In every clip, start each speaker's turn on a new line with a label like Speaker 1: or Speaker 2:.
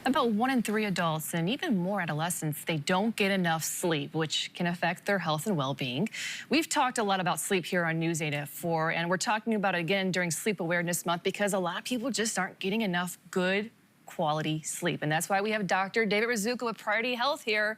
Speaker 1: About 1 in 3 adults and even more adolescents, they don't get enough sleep, which can affect their health and well-being. We've talked a lot about sleep here on News 8 at 4, and we're talking about it again during Sleep Awareness Month because a lot of people just aren't getting enough good quality sleep. And that's why we have Dr. David Rzutko with Priority Health here.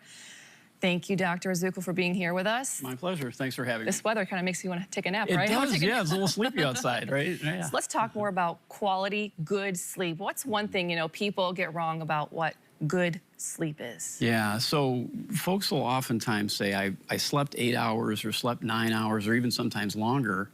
Speaker 1: Thank you, Dr. Rzutko, for being here with us.
Speaker 2: My pleasure. Thanks for having me.
Speaker 1: This weather kind of makes you want to take a nap,
Speaker 2: It
Speaker 1: right?
Speaker 2: does, yeah. It's a little sleepy outside, right? Yeah.
Speaker 1: So let's talk more about quality, good sleep. What's one thing, people get wrong about what good sleep is?
Speaker 2: Yeah, so folks will oftentimes say, I slept 8 hours or slept 9 hours or even sometimes longer,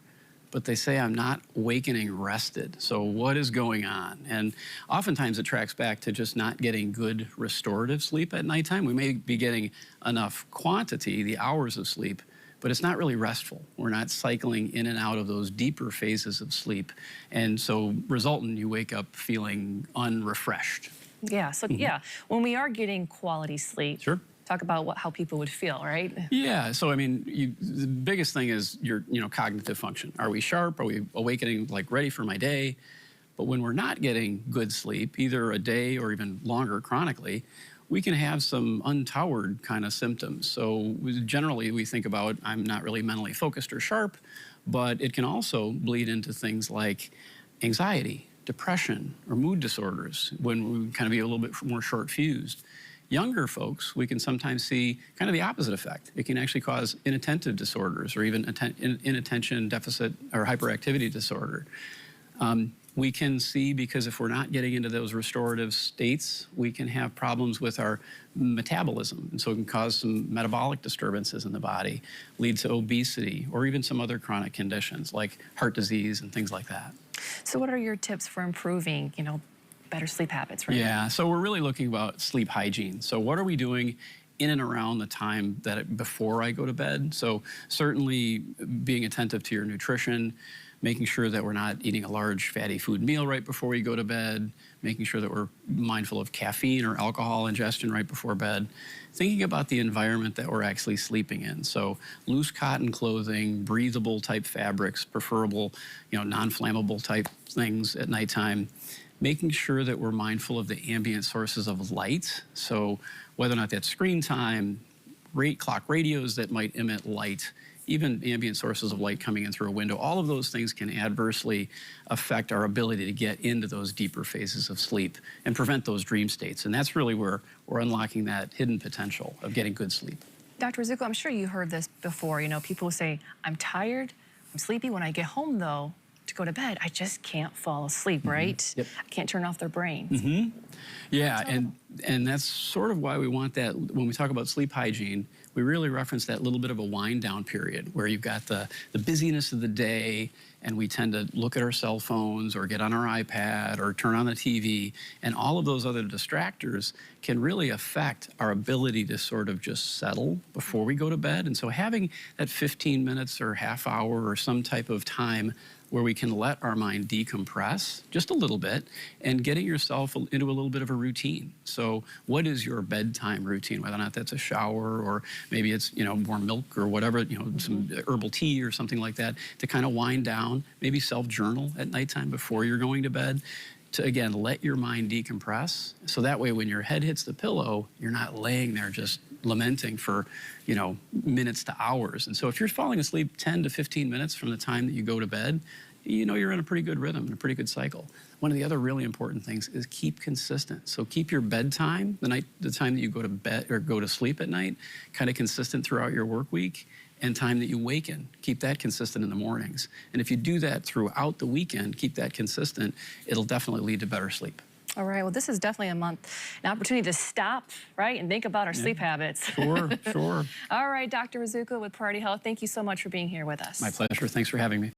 Speaker 2: but they say I'm not awakening rested. So what is going on? And oftentimes it tracks back to just not getting good restorative sleep at nighttime. We may be getting enough quantity, the hours of sleep, but it's not really restful. We're not cycling in and out of those deeper phases of sleep. And so resultant, you wake up feeling unrefreshed.
Speaker 1: Yeah, so when we are getting quality sleep,
Speaker 2: Sure.
Speaker 1: talk about how people would feel, right?
Speaker 2: Yeah, so I mean, the biggest thing is your cognitive function. Are we sharp? Are we awakening, like ready for my day? But when we're not getting good sleep, either a day or even longer chronically, we can have some untowered kind of symptoms. So generally we think about, I'm not really mentally focused or sharp, but it can also bleed into things like anxiety, depression, or mood disorders when we kind of be a little bit more short-fused. Younger folks, we can sometimes see kind of the opposite effect. It can actually cause inattentive disorders or even inattention deficit or hyperactivity disorder. We can see, because if we're not getting into those restorative states, we can have problems with our metabolism. And so it can cause some metabolic disturbances in the body, lead to obesity, or even some other chronic conditions like heart disease and things like that.
Speaker 1: So what are your tips for improving, better sleep habits, right?
Speaker 2: Yeah, so we're really looking about sleep hygiene. So what are we doing in and around the time before I go to bed? So certainly being attentive to your nutrition, making sure that we're not eating a large fatty food meal right before we go to bed, making sure that we're mindful of caffeine or alcohol ingestion right before bed, thinking about the environment that we're actually sleeping in. So loose cotton clothing, breathable type fabrics, preferable, non-flammable type things at nighttime, making sure that we're mindful of the ambient sources of light. So whether or not that's screen time, clock radios that might emit light, even ambient sources of light coming in through a window, all of those things can adversely affect our ability to get into those deeper phases of sleep and prevent those dream states. And that's really where we're unlocking that hidden potential of getting good sleep.
Speaker 1: Dr. Rzutko, I'm sure you heard this before. People say, I'm tired, I'm sleepy. When I get home, though, to go to bed, I just can't fall asleep, right?
Speaker 2: Yep.
Speaker 1: I can't turn off their brains.
Speaker 2: Yeah, and that's sort of why we want that. When we talk about sleep hygiene, we really reference that little bit of a wind down period where you've got the busyness of the day, and we tend to look at our cell phones or get on our iPad or turn on the TV, and all of those other distractors can really affect our ability to sort of just settle before we go to bed. And so having that 15 minutes or half hour or some type of time where we can let our mind decompress just a little bit and getting yourself into a little bit of a routine. So what is your bedtime routine, whether or not that's a shower or maybe it's, more milk or whatever, some herbal tea or something like that to kind of wind down, maybe self-journal at nighttime before you're going to bed to, again, let your mind decompress. So that way when your head hits the pillow, you're not laying there just lamenting for, minutes to hours. And so if you're falling asleep 10 to 15 minutes from the time that you go to bed, you're in a pretty good rhythm and a pretty good cycle. One of the other really important things is keep consistent. So keep your bedtime, the time that you go to bed or go to sleep at night, kind of consistent throughout your work week, and time that you waken, keep that consistent in the mornings. And if you do that throughout the weekend, keep that consistent, it'll definitely lead to better sleep.
Speaker 1: All right, well, this is definitely an opportunity to stop, right, and think about our sleep habits.
Speaker 2: Sure, sure.
Speaker 1: All right, Dr. Rzutko with Priority Health, thank you so much for being here with us.
Speaker 2: My pleasure. Thanks for having me.